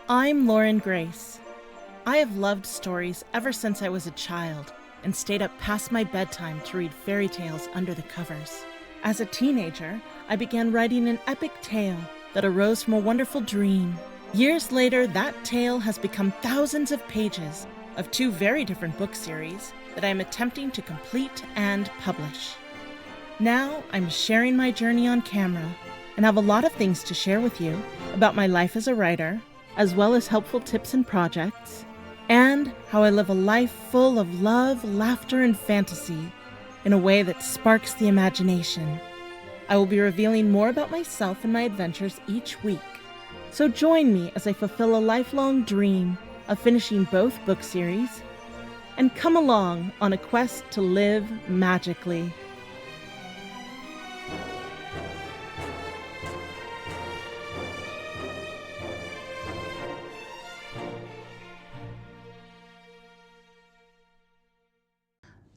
I'm Lauren Grace. I have loved stories ever since I was a child and stayed up past my bedtime to read fairy tales under the covers. As a teenager, I began writing an epic tale that arose from a wonderful dream. Years later, that tale has become thousands of pages of two very different book series that I am attempting to complete and publish. Now, I'm sharing my journey on camera and have a lot of things to share with you about my life as a writer, as well as helpful tips and projects, and how I live a life full of love, laughter, and fantasy in a way that sparks the imagination. I will be revealing more about myself and my adventures each week, so join me as I fulfill a lifelong dream of finishing both book series, and come along on a quest to live magically.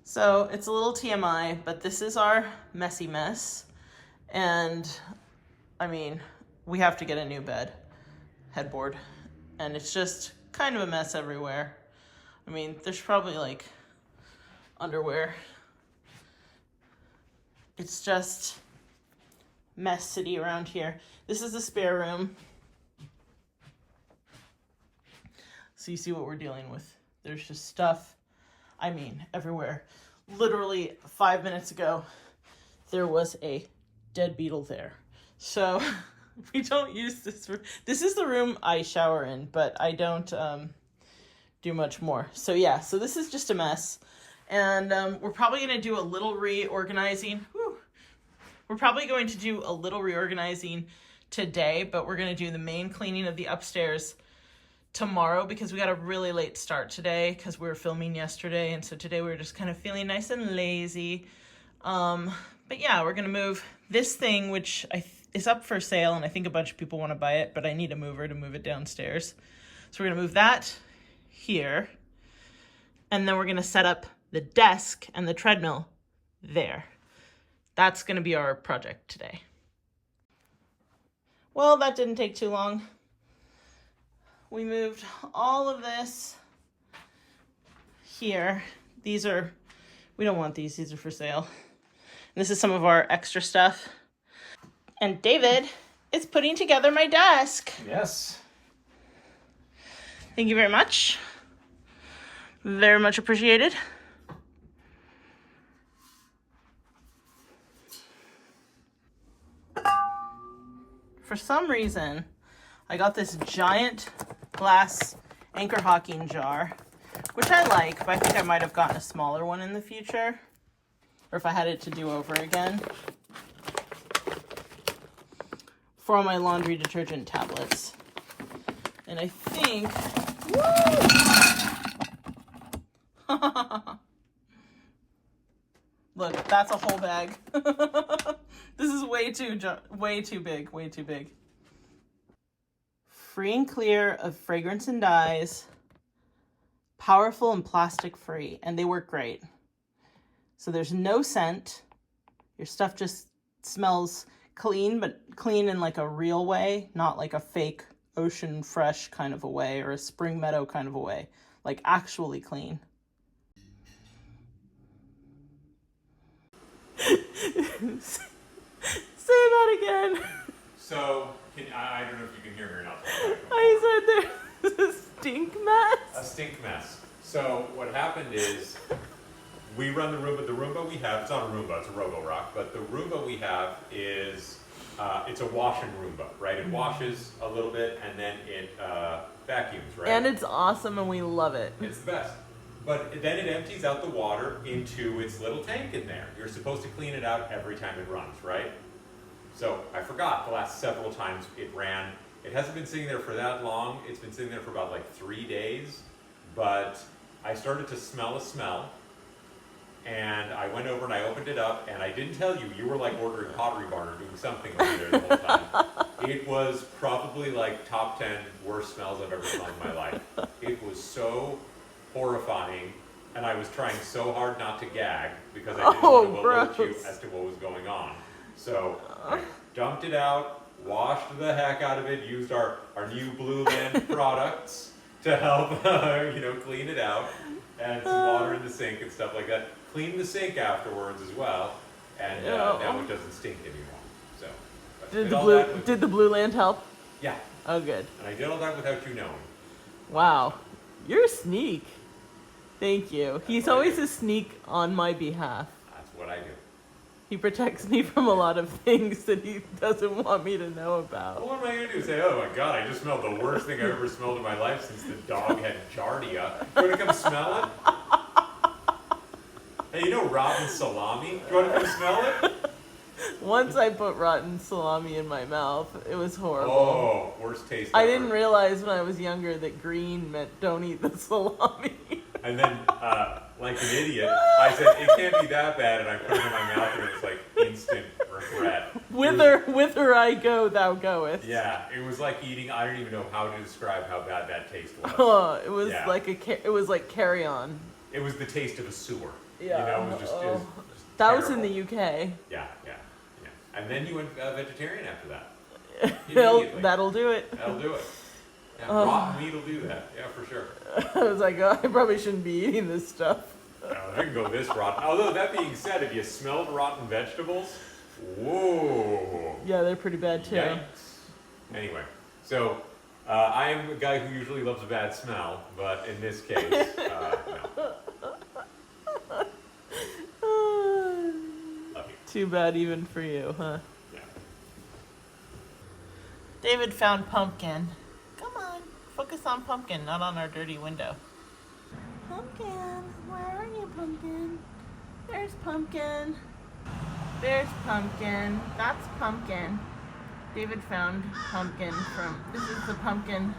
So it's a little TMI, but this is our messy mess. And I mean, we have to get a new headboard. And it's just kind of a mess everywhere. I mean, there's probably like underwear. It's just mess city around here. This is the spare room. So you see what we're dealing with. There's just stuff, I mean, everywhere. Literally 5 minutes ago, there was a dead beetle there. So we don't use this room. This is the room I shower in, but I don't do much more. So yeah, so this is just a mess. And we're probably going to do a little reorganizing. We're probably going to do a little reorganizing today, but we're going to do the main cleaning of the upstairs tomorrow because we got a really late start today because we were filming yesterday, and so today we were just kind of feeling nice and lazy. But yeah, we're gonna move this thing, which is up for sale, and I think a bunch of people want to buy it, but I need a mover to move it downstairs. So we're gonna move that here, and then we're gonna set up the desk and the treadmill there. That's gonna be our project today. Well, that didn't take too long. We moved all of this here. We don't want these are for sale. And this is some of our extra stuff. And David is putting together my desk. Yes. Thank you very much. Very much appreciated. For some reason, I got this giant glass Anchor Hocking jar, which I like, but I think I might have gotten a smaller one in the future, or if I had it to do over again, for all my laundry detergent tablets. And I think, look, that's a whole bag. This is way too big. Free and clear of fragrance and dyes, powerful and plastic free, and they work great. So there's no scent. Your stuff just smells clean, but clean in like a real way, not like a fake ocean fresh kind of a way or a spring meadow kind of a way, like actually clean. Say that again. So, I don't know if you can hear me or not. I said there's a stink mess. A stink mess. So, what happened is, we run the Roomba. The Roomba we have, it's not a Roomba, it's a Roborock, but the Roomba we have is, it's a wash and Roomba, right? It washes a little bit and then it vacuums, right? And it's awesome and we love it. It's the best. But then it empties out the water into its little tank in there. You're supposed to clean it out every time it runs, right? So I forgot the last several times it ran. It hasn't been sitting there for that long. It's been sitting there for about like 3 days. But I started to smell a smell. And I went over and I opened it up. And I didn't tell you, you were like ordering Pottery Barn or doing something over there the whole time. It was probably like top 10 worst smells I've ever smelled in my life. It was so horrifying. And I was trying so hard not to gag because I didn't want to alert you as to what was going on. So I dumped it out, washed the heck out of it, used our new Blue Land products to help, clean it out. Add some water in the sink and stuff like that. Clean the sink afterwards as well, and now it doesn't stink anymore. So, Did the Blue Land help? Yeah. Oh, good. And I did all that without you knowing. Wow, you're a sneak. Thank you. He's always a sneak on my behalf. That's what I do. He protects me from a lot of things that he doesn't want me to know about. Well, what am I going to do? Say, oh my god, I just smelled the worst thing I've ever smelled in my life since the dog had giardia. You want to come smell it? Hey, you know rotten salami? You want to come smell it? Once I put rotten salami in my mouth. It was horrible. Oh, worst taste ever. I didn't realize when I was younger that green meant don't eat the salami. And then, like an idiot, I said, it can't be that bad, and I put it in my mouth, and it was like instant regret. Whither I go, thou goest. Yeah, it was like eating, I don't even know how to describe how bad that taste was. Oh, it was like carry on. It was the taste of a sewer. Yeah. It was just that was in terrible. the UK. Yeah. And then you went vegetarian after that. That'll do it. That'll do it. Yeah, rotten meat will do that. Yeah, for sure. I was like, oh, I probably shouldn't be eating this stuff. I can go this rotten. Although, that being said, if you smelled rotten vegetables, whoa. Yeah, they're pretty bad too. Yikes. Anyway, so I am a guy who usually loves a bad smell, but in this case, no. Love you. Too bad even for you, huh? Yeah. David found Pumpkin. Come on, focus on Pumpkin, not on our dirty window. Pumpkin, where are you, Pumpkin? There's Pumpkin. There's Pumpkin. That's Pumpkin. David found Pumpkin this is the pumpkin.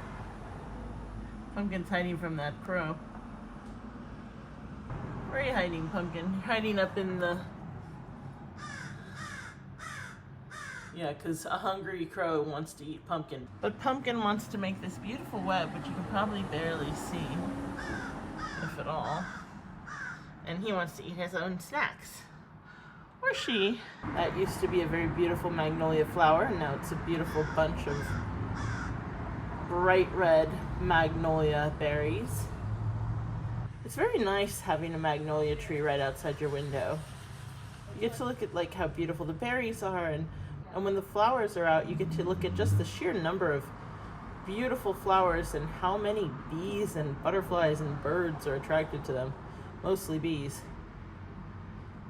Pumpkin's hiding from that crow. Where are you hiding, Pumpkin? You're hiding up in the... Yeah, because a hungry crow wants to eat Pumpkin. But Pumpkin wants to make this beautiful web, which you can probably barely see, if at all. And he wants to eat his own snacks. Or she. That used to be a very beautiful magnolia flower, and now it's a beautiful bunch of bright red magnolia berries. It's very nice having a magnolia tree right outside your window. You get to look at like how beautiful the berries are, and when the flowers are out, you get to look at just the sheer number of beautiful flowers and how many bees and butterflies and birds are attracted to them. Mostly bees.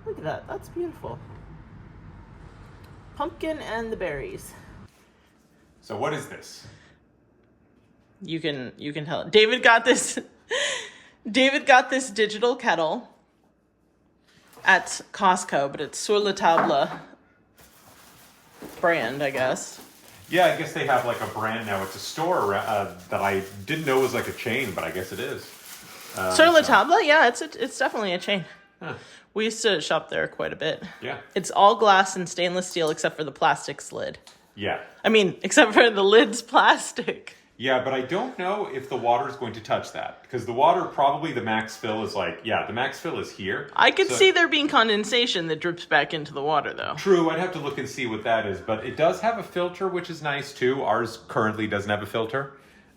Look at that. That's beautiful. Pumpkin and the berries. So what is this? You can tell. David got this digital kettle at Costco, but it's Sur la Table brand, I guess. Yeah, I guess they have like a brand now. It's a store that I didn't know was like a chain, but I guess it is. Sur la Table? Yeah, it's definitely a chain. Huh. We used to shop there quite a bit. Yeah. It's all glass and stainless steel except for the plastic lid. Yeah. I mean, except for the lid's plastic. Yeah, but I don't know if the water is going to touch that, because the water, probably the max fill is like, the max fill is here. I could see there being condensation that drips back into the water, though. True, I'd have to look and see what that is, but it does have a filter, which is nice too. Ours currently doesn't have a filter.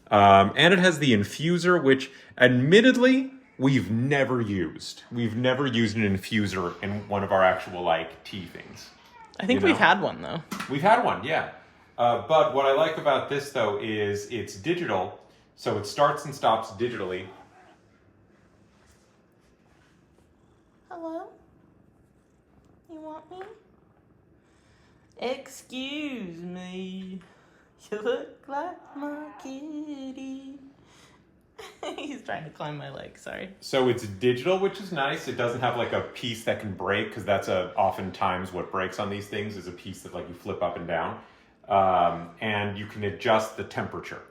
And it has the infuser, which admittedly, we've never used. We've never used an infuser in one of our actual, like, tea things. I think we've had one, though. We've had one, yeah. But what I like about this, though, is it's digital, so it starts and stops digitally. Hello? You want me? Excuse me. You look like my kitty. He's trying to climb my leg, sorry. So it's digital, which is nice. It doesn't have like a piece that can break, because that's oftentimes what breaks on these things is a piece that like you flip up and down. And you can adjust the temperature.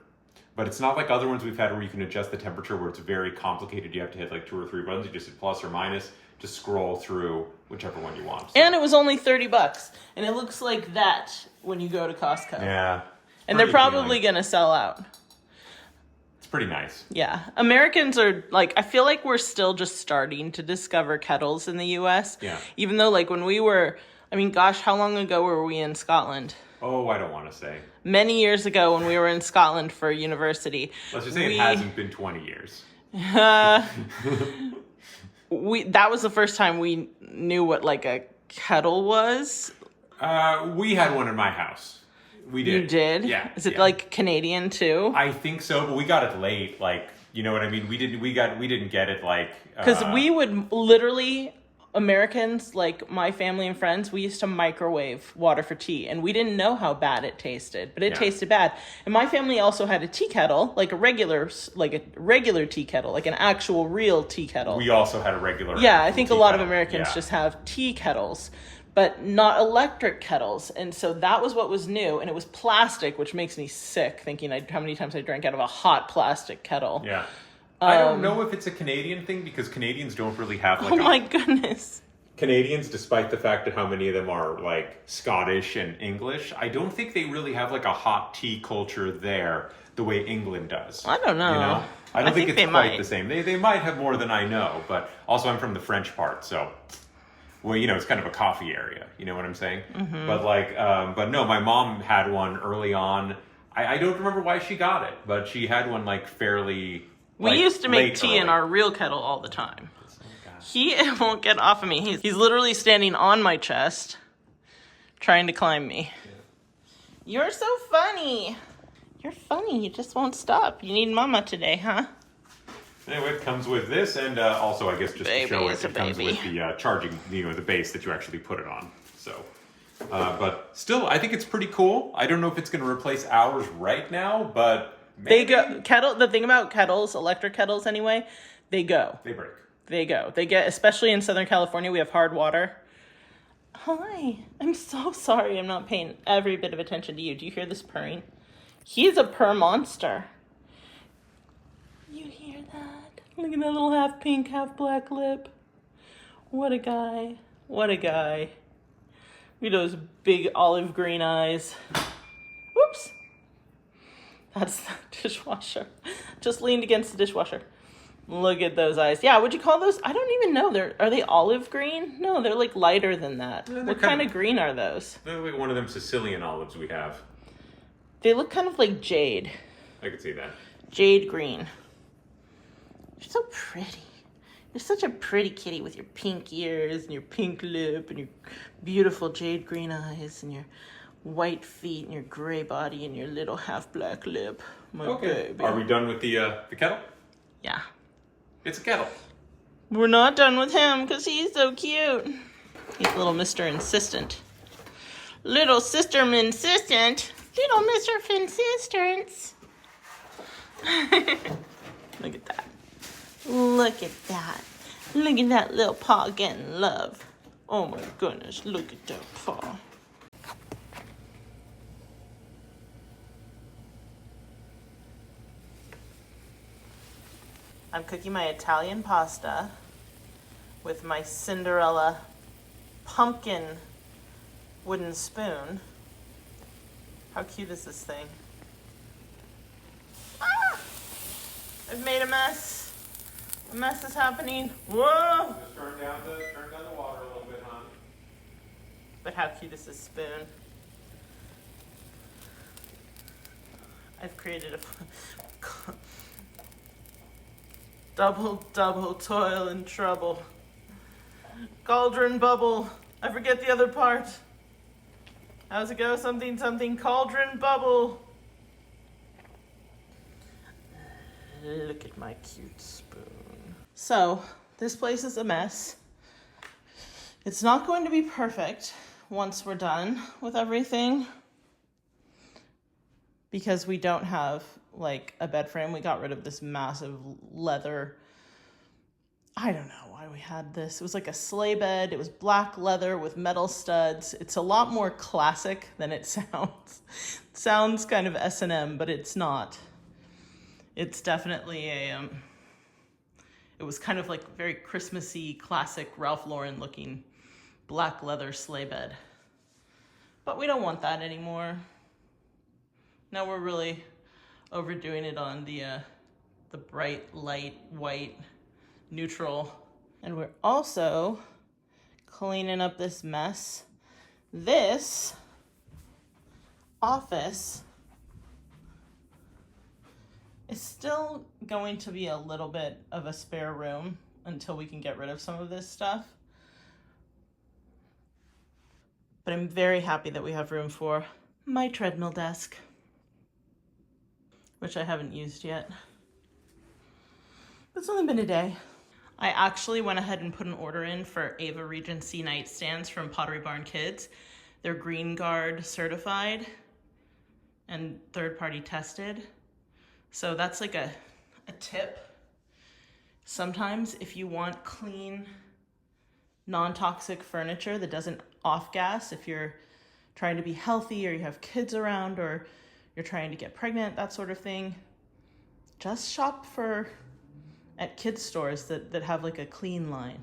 But it's not like other ones we've had where you can adjust the temperature where it's very complicated. You have to hit like 2 or 3 buttons. You just hit plus or minus to scroll through whichever one you want. So. And it was only $30. And it looks like that when you go to Costco. Yeah. And they're probably going to sell out. It's pretty nice. Yeah. Americans are like, I feel like we're still just starting to discover kettles in the US. Yeah. Even though like when we were I mean, gosh, how long ago were we in Scotland? Oh, I don't want to say. Many years ago when we were in Scotland for university. Let's just say it hasn't been 20 years. That was the first time we knew what like a kettle was. We had one in my house. We did. You did? Yeah. Is it yeah. like Canadian too? I think so, but we got it late. Like, you know what I mean? We didn't get it like. Because we would literally, Americans, like my family and friends, we used to microwave water for tea, and we didn't know how bad it tasted, but it tasted bad. And my family also had a tea kettle, like a regular tea kettle, like an actual real tea kettle. We also had a regular. Yeah, I think a lot of kettle. Americans just have tea kettles, but not electric kettles. And so that was what was new, and it was plastic, which makes me sick thinking how many times I drank out of a hot plastic kettle. Yeah. I don't know if it's a Canadian thing because Canadians don't really have like. Oh my goodness. Canadians, despite the fact that how many of them are like Scottish and English, I don't think they really have like a hot tea culture there the way England does. I don't know. You know? I don't think it's they quite might. the same. They might have more than I know, but also I'm from the French part, so well, you know, it's kind of a coffee area. You know what I'm saying? Mm-hmm. But like, but no, my mom had one early on. I don't remember why she got it, but she had one like fairly. We like, used to make late tea early. in our real kettle all the time. He won't get off of me. He's literally standing on my chest, trying to climb me. Yeah. You're so funny. You're funny. You just won't stop. You need mama today, huh? Anyway, it comes with this, and also, I guess, just Baby to show is it, a it comes baby. with the charging, you know, the base that you actually put it on. So, but still, I think it's pretty cool. I don't know if it's going to replace ours right now, but maybe. They go kettle. The thing about kettles, electric kettles, anyway, they go. They break. They go. They get, especially in Southern California, we have hard water. Hi. I'm so sorry I'm not paying every bit of attention to you. Do you hear this purring? He's a purr monster. You hear that? Look at that little half pink, half black lip. What a guy. What a guy. Look at those big olive green eyes. Whoops. That's the dishwasher. Just leaned against the dishwasher. Look at those eyes. Yeah, would you call those? I don't even know. Are they olive green? No, they're like lighter than that. Yeah, what kind of green are those? They're like one of them Sicilian olives we have. They look kind of like jade. I could see that. Jade green. You're so pretty. You're such a pretty kitty with your pink ears and your pink lip and your beautiful jade green eyes and your white feet and your gray body and your little half black lip. My baby. Are we done with the kettle? Yeah. It's a kettle. We're not done with him because he's so cute. He's little Mr. Insistent. Little Sister Insistent. Little Mr. Finsistence. Look at that. Look at that. Look at that little paw getting love. Oh my goodness, look at that paw. I'm cooking my Italian pasta with my Cinderella pumpkin wooden spoon. How cute is this thing? Ah! I've made a mess. A mess is happening. Whoa! Just turn down the water a little bit, hon. But how cute is this spoon? I've created a double toil and trouble. Cauldron bubble. I forget the other part. How's it go? Something, cauldron bubble. Look at my cute spoon. So, this place is a mess. It's not going to be perfect once we're done with everything, because we don't have like a bed frame. We got rid of this massive leather. I don't know why we had this. It was like a sleigh bed. It was black leather with metal studs. It's a lot more classic than it sounds. It sounds kind of S&M, but it's not. It's definitely it was kind of like very Christmassy, classic Ralph Lauren looking black leather sleigh bed. But we don't want that anymore. Now we're really overdoing it on the bright, light, white, neutral. And we're also cleaning up this mess This office is still going to be a little bit of a spare room until we can get rid of some of this stuff. But I'm very happy that we have room for my treadmill desk, which I haven't used yet. It's only been a day. I actually went ahead and put an order in for Ava Regency nightstands from Pottery Barn Kids. They're Green Guard certified and third-party tested. So that's like a tip. Sometimes if you want clean, non-toxic furniture that doesn't off-gas, if you're trying to be healthy or you have kids around or you're trying to get pregnant, that sort of thing, just shop at kids stores that have like a clean line.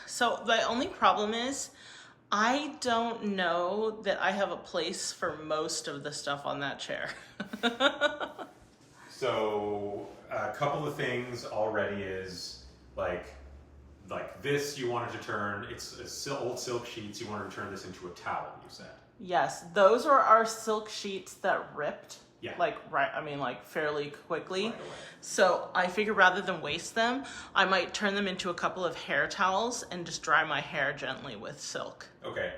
So the only problem is I don't know that I have a place for most of the stuff on that chair. So a couple of things already is like this you wanted to turn, it's old silk sheets, you wanted to turn this into a towel, you said. Yes, those are our silk sheets that ripped. Yeah. Like fairly quickly. Right away. So I figure rather than waste them, I might turn them into a couple of hair towels and just dry my hair gently with silk. Okay.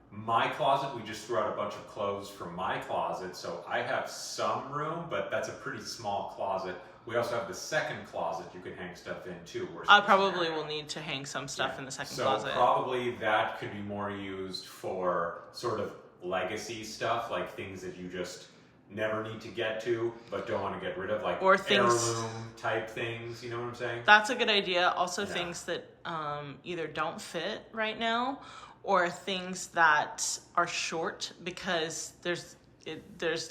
My closet, we just threw out a bunch of clothes from my closet, so I have some room, but that's a pretty small closet. We also have the second closet you can hang stuff in too. I probably will need to hang some stuff in the second closet. So probably that could be more used for sort of legacy stuff, like things that you just never need to get to, but don't want to get rid of, like or things, heirloom type things, you know what I'm saying? That's a good idea. Also things that either don't fit right now or things that are short because there's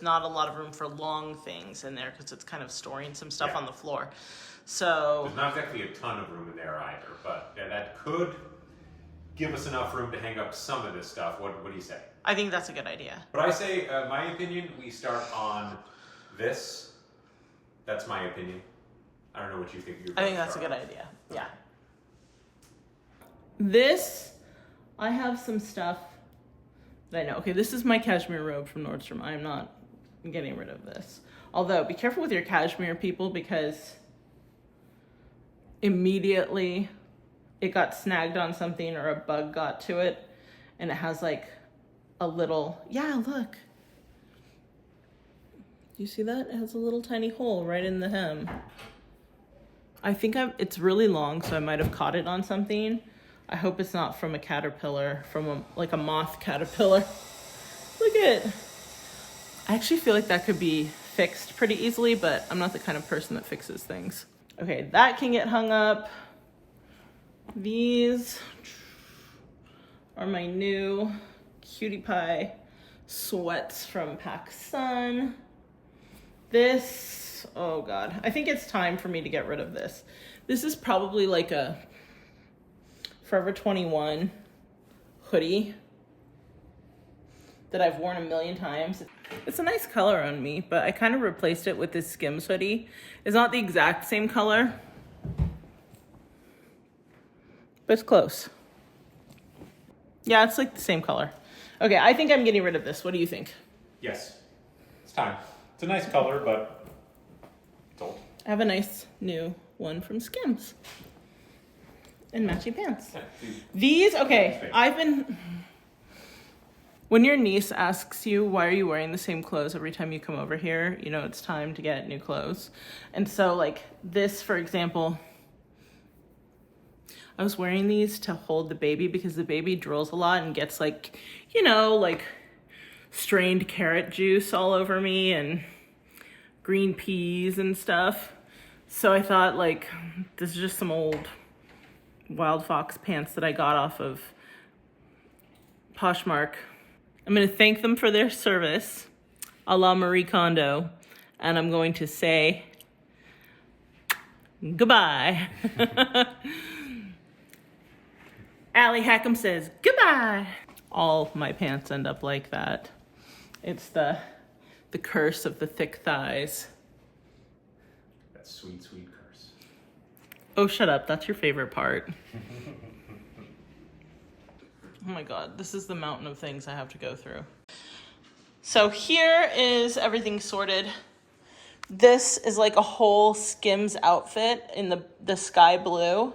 not a lot of room for long things in there because it's kind of storing some stuff on the floor. So there's not exactly a ton of room in there either, but that could give us enough room to hang up some of this stuff. What do you say? I think that's a good idea. But I say, my opinion, we start on this. That's my opinion. I don't know what you think. I think that's a good idea. Yeah. This, I have some stuff that I know. Okay, this is my cashmere robe from Nordstrom. I am not getting rid of this. Although, be careful with your cashmere, people, because immediately it got snagged on something or a bug got to it, and it has like a little, look. Do you see that? It has a little tiny hole right in the hem. I think it's really long, so I might have caught it on something. I hope it's not from a caterpillar, from a moth caterpillar. Look at it. I actually feel like that could be fixed pretty easily, but I'm not the kind of person that fixes things. Okay, that can get hung up. These are my new Cutie Pie sweats from PacSun. This, oh God, I think it's time for me to get rid of this. This is probably like a Forever 21 hoodie that I've worn a million times. It's a nice color on me, but I kind of replaced it with this Skims hoodie. It's not the exact same color, but it's close. Yeah, it's like the same color. Okay, I think I'm getting rid of this. What do you think? Yes, it's time. It's a nice color, but it's old. I have a nice new one from Skims. And matchy pants. Yeah, These, okay, when your niece asks you, why are you wearing the same clothes every time you come over here? You know, it's time to get new clothes. And so like this, for example, I was wearing these to hold the baby because the baby drools a lot and gets like, you know, like strained carrot juice all over me and green peas and stuff. So I thought, like, this is just some old Wild Fox pants that I got off of Poshmark. I'm going to thank them for their service, a la Marie Kondo, and I'm going to say goodbye. Allie Hackham says goodbye. All my pants end up like that. It's the curse of the thick thighs. That sweet, sweet curse. Oh, shut up. That's your favorite part. Oh my God, this is the mountain of things I have to go through. So here is everything sorted. This is like a whole Skims outfit in the sky blue.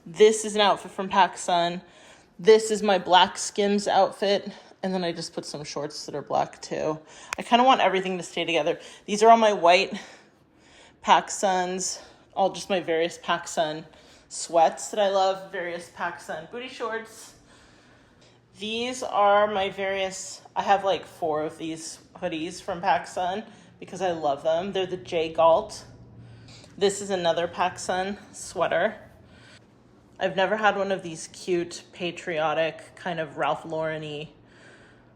This is an outfit from PacSun. This is my black Skims outfit. And then I just put some shorts that are black too. I kind of want everything to stay together. These are all my white PacSuns, all just my various PacSun sweats that I love, various PacSun booty shorts. These are my various, I have like 4 of these hoodies from PacSun because I love them. They're the J Galt. This is another PacSun sweater. I've never had one of these cute, patriotic, kind of Ralph Lauren-y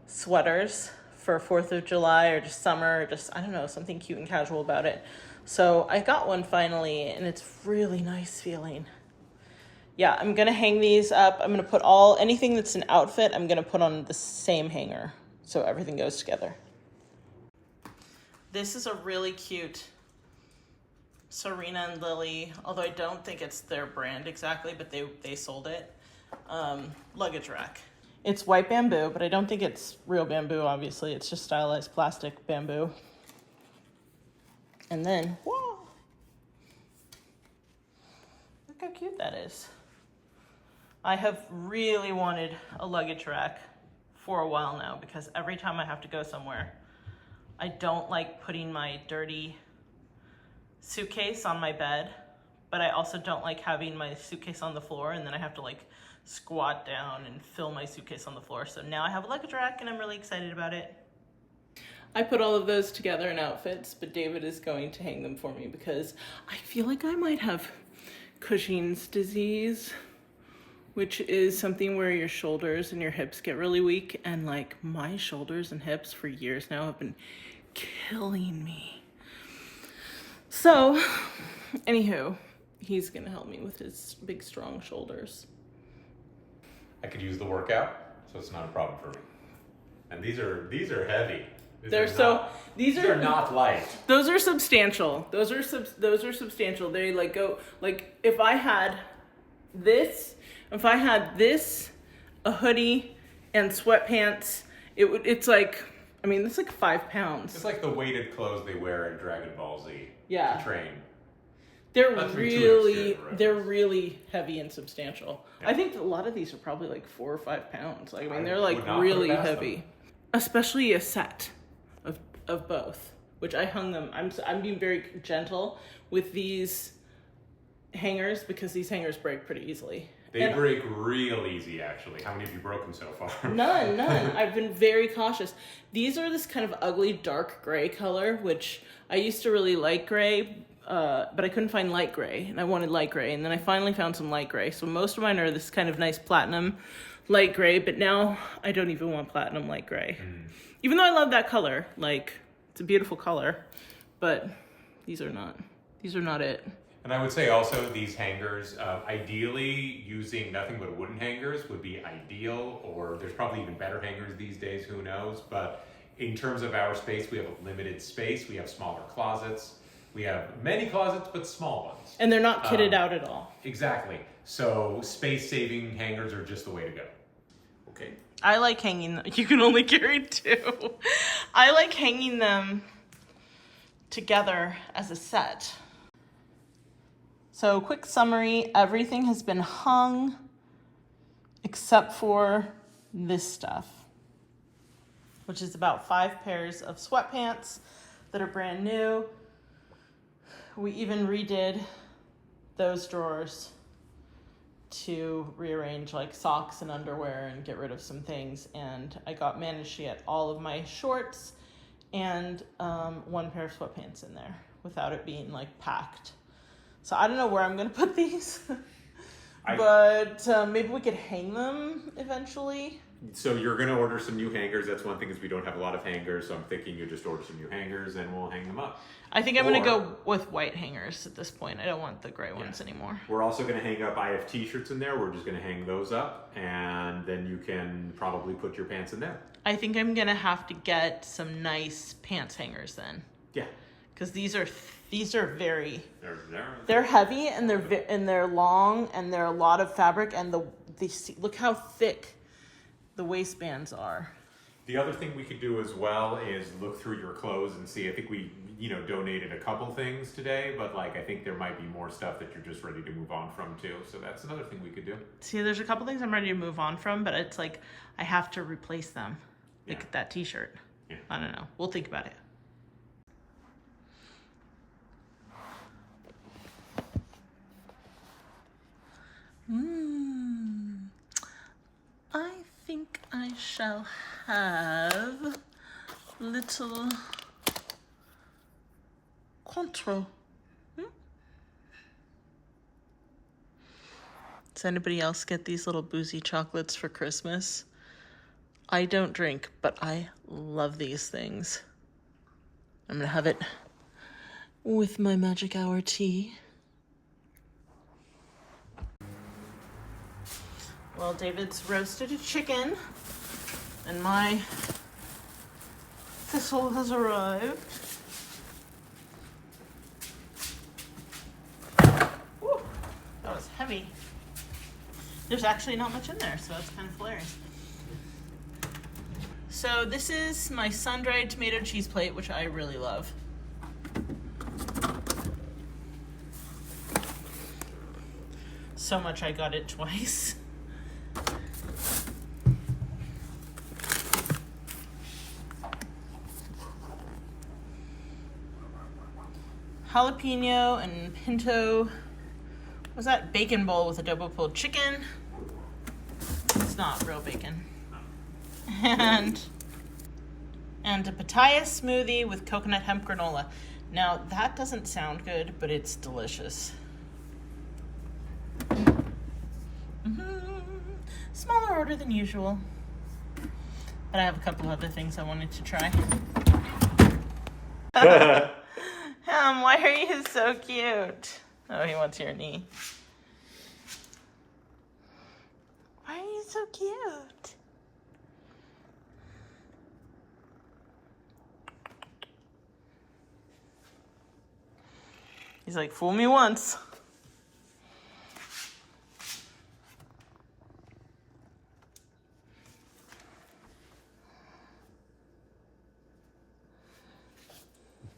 sweaters for 4th of July or just summer, or just, I don't know, something cute and casual about it. So I got one finally, and it's really nice feeling. Yeah, I'm going to hang these up. I'm going to put anything that's an outfit, I'm going to put on the same hanger so everything goes together. This is a really cute Serena and Lily, although I don't think it's their brand exactly, but they sold it, luggage rack. It's white bamboo, but I don't think it's real bamboo, obviously. It's just stylized plastic bamboo. And then, whoa! Look how cute that is. I have really wanted a luggage rack for a while now because every time I have to go somewhere, I don't like putting my dirty suitcase on my bed, but I also don't like having my suitcase on the floor and then I have to like squat down and fill my suitcase on the floor. So now I have a luggage rack and I'm really excited about it. I put all of those together in outfits, but David is going to hang them for me because I feel like I might have Cushing's disease, which is something where your shoulders and your hips get really weak. And like my shoulders and hips for years now have been killing me. So, anywho, he's gonna help me with his big, strong shoulders. I could use the workout, so it's not a problem for me. And these are heavy. These are not light. Those are substantial. Those are substantial. They like go like if I had this, a hoodie and sweatpants, it's like, I mean, it's like 5 pounds. It's like the weighted clothes they wear in Dragon Ball Z. Yeah. To train. They're really heavy and substantial. Yeah. I think a lot of these are probably like 4 or 5 pounds. Like, I mean, they're like really heavy. Them. Especially a set of both, which I hung them. I'm being very gentle with these hangers because these hangers break pretty easily. They break real easy, actually. How many have you broken so far? None. I've been very cautious. These are this kind of ugly dark gray color, which I used to really like gray, but I couldn't find light gray, and I wanted light gray, and then I finally found some light gray. So most of mine are this kind of nice platinum light gray, but now I don't even want platinum light gray. Even though I love that color, like, it's a beautiful color, but these are not it. And I would say also these hangers, ideally using nothing but wooden hangers would be ideal, or there's probably even better hangers these days, who knows. But in terms of our space, we have a limited space. We have smaller closets. We have many closets, but small ones. And they're not kitted out at all. Exactly. So space-saving hangers are just the way to go. Okay. I like hanging them. You can only carry 2. I like hanging them together as a set. So, quick summary, everything has been hung except for this stuff, which is about 5 pairs of sweatpants that are brand new. We even redid those drawers to rearrange like socks and underwear and get rid of some things, and I managed to get all of my shorts and one pair of sweatpants in there without it being like packed. So I don't know where I'm gonna put these, but maybe we could hang them eventually. So you're gonna order some new hangers. That's one thing, is we don't have a lot of hangers, so I'm thinking you just order some new hangers and we'll hang them up. I think I'm gonna go with white hangers at this point. I don't want the gray ones anymore. We're also gonna hang up, I have t-shirts in there. We're just gonna hang those up, and then you can probably put your pants in there. I think I'm gonna have to get some nice pants hangers then. Yeah. Because these are very. They're heavy, and they're long, and they're a lot of fabric, and look how thick the waistbands are. The other thing we could do as well is look through your clothes and see. I think we, donated a couple things today, but like I think there might be more stuff that you're just ready to move on from too. So that's another thing we could do. See, there's a couple things I'm ready to move on from, but it's like I have to replace them. Like that t-shirt. Yeah. I don't know. We'll think about it. I think I shall have little Cointreau. Does anybody else get these little boozy chocolates for Christmas? I don't drink, but I love these things. I'm gonna have it with my magic hour tea. Well, David's roasted a chicken, and my thistle has arrived. Woo, that was heavy. There's actually not much in there, so that's kind of hilarious. So this is my sun-dried tomato cheese plate, which I really love. So much I got it twice. Jalapeno and pinto. What's that? Bacon bowl with adobo pulled chicken. It's not real bacon. And a pitaya smoothie with coconut hemp granola. Now that doesn't sound good, but it's delicious. Smaller order than usual. But I have a couple other things I wanted to try. Why are you so cute? Oh, he wants your knee. Why are you so cute? He's like, fool me once.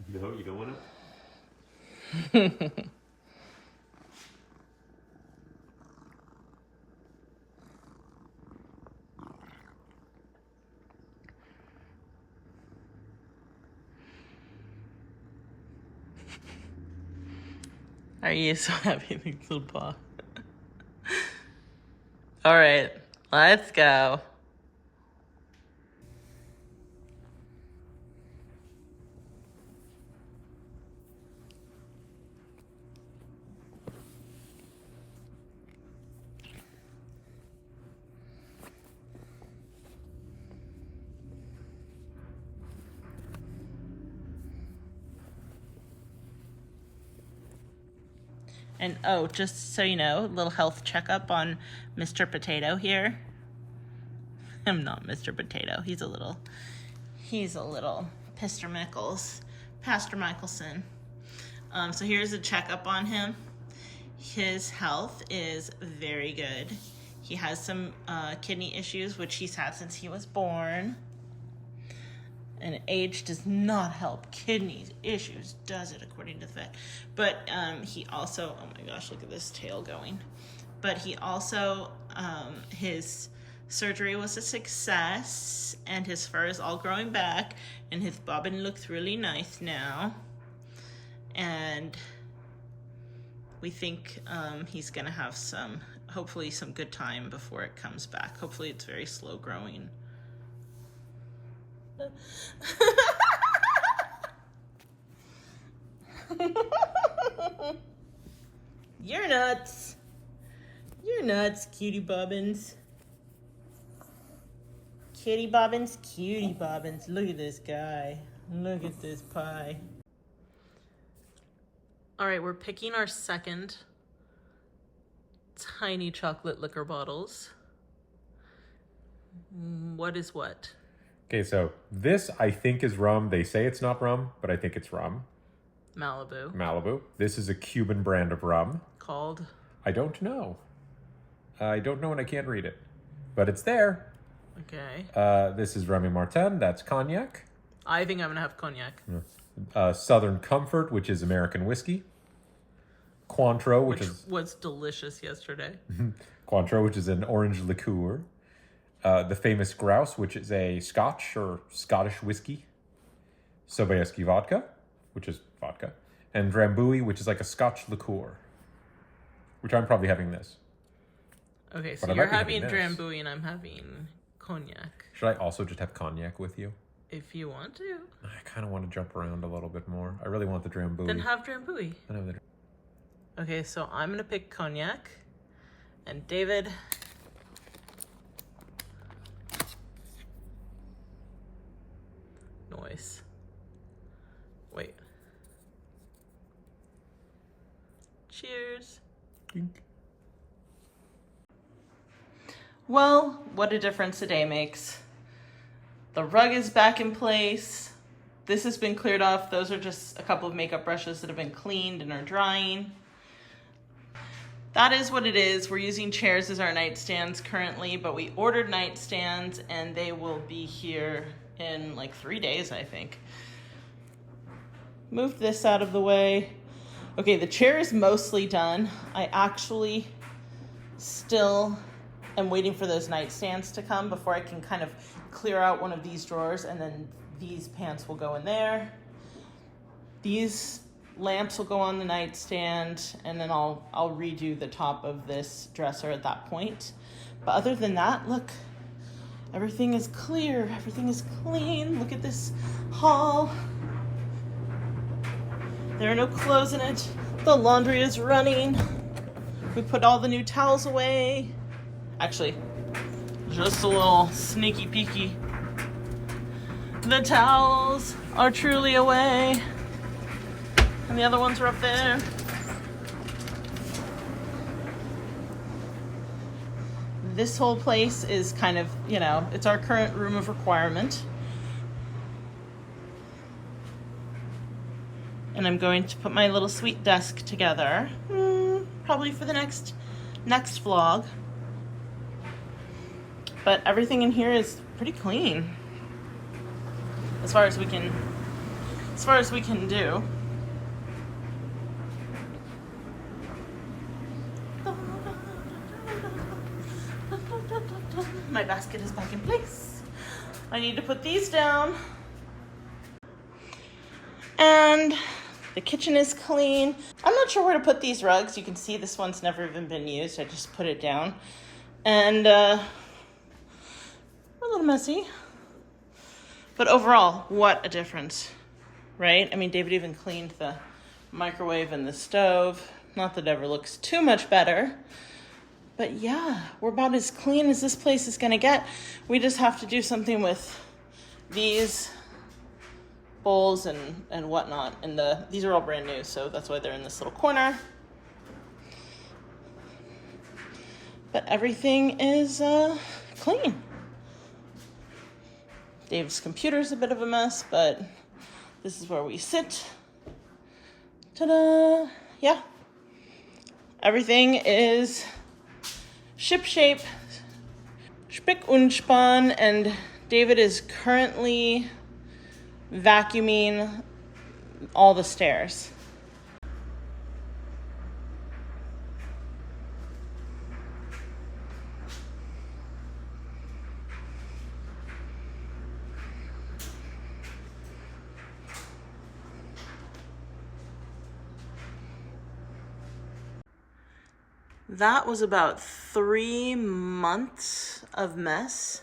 No, you don't want to? Are you so happy, little paw? All right, let's go. And oh, just so you know, a little health checkup on Mr. Potato here. I'm not Mr. Potato. He's a little Pastor Michelson. So here's a checkup on him. His health is very good. He has some kidney issues, which he's had since he was born. And age does not help kidney issues, does it, according to the vet? But he also, oh my gosh, look at this tail going. But he also, his surgery was a success, and his fur is all growing back, and his bobbin looks really nice now. And We think he's gonna have hopefully some good time before it comes back. Hopefully it's very slow growing. You're nuts. You're nuts, cutie bobbins. Kitty bobbins, cutie bobbins. Look at this guy. Look at this pie. All right, we're picking our second tiny chocolate liquor bottles. What is what? Okay, so this I think is rum. They say it's not rum, but I think it's rum. Malibu. Malibu. This is a Cuban brand of rum. Called? I don't know. I don't know and I can't read it. But it's there. Okay. This is Remy Martin. That's cognac. I think I'm going to have cognac. Southern Comfort, which is American whiskey. Cointreau, which was delicious yesterday. Cointreau, which is an orange liqueur. The Famous Grouse, which is a Scotch or Scottish whiskey. Sobieski vodka, which is vodka. And Drambuie, which is like a Scotch liqueur. Which I'm probably having this. Okay, so you're having Drambuie and I'm having cognac. Should I also just have cognac with you? If you want to. I kind of want to jump around a little bit more. I really want the Drambuie. Then have Drambuie. Okay, so I'm going to pick cognac. And David... Noise. Wait. Cheers. Dink. Well, what a difference a day makes. The rug is back in place. This has been cleared off. Those are just a couple of makeup brushes that have been cleaned and are drying. That is what it is. We're using chairs as our nightstands currently, but we ordered nightstands and they will be here in like 3 days, I think. Move this out of the way. Okay, the chair is mostly done. I actually still am waiting for those nightstands to come before I can kind of clear out one of these drawers, and then these pants will go in there. These lamps will go on the nightstand, and then I'll redo the top of this dresser at that point. But other than that, look, everything is clear, everything is clean. Look at this haul. There are no clothes in it. The laundry is running. We put all the new towels away. Actually, just a little sneaky peeky. The towels are truly away. And the other ones are up there. This whole place is kind of, you know, it's our current room of requirement. And I'm going to put my little sweet desk together, probably for the next vlog. But everything in here is pretty clean, as far as we can do. My basket is back in place. I need to put these down. And the kitchen is clean. I'm not sure where to put these rugs. You can see this one's never even been used. I just put it down. And we're a little messy. But overall, what a difference, right? I mean, David even cleaned the microwave and the stove. Not that it ever looks too much better. But yeah, we're about as clean as this place is gonna get. We just have to do something with these bowls and whatnot. And these are all brand new, so that's why they're in this little corner. But everything is clean. Dave's computer's a bit of a mess, but this is where we sit. Ta-da! Yeah. Everything is shipshape, spick und span, and David is currently vacuuming all the stairs. That was about 3 months of mess,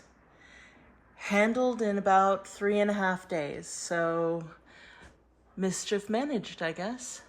handled in about 3.5 days. So mischief managed, I guess.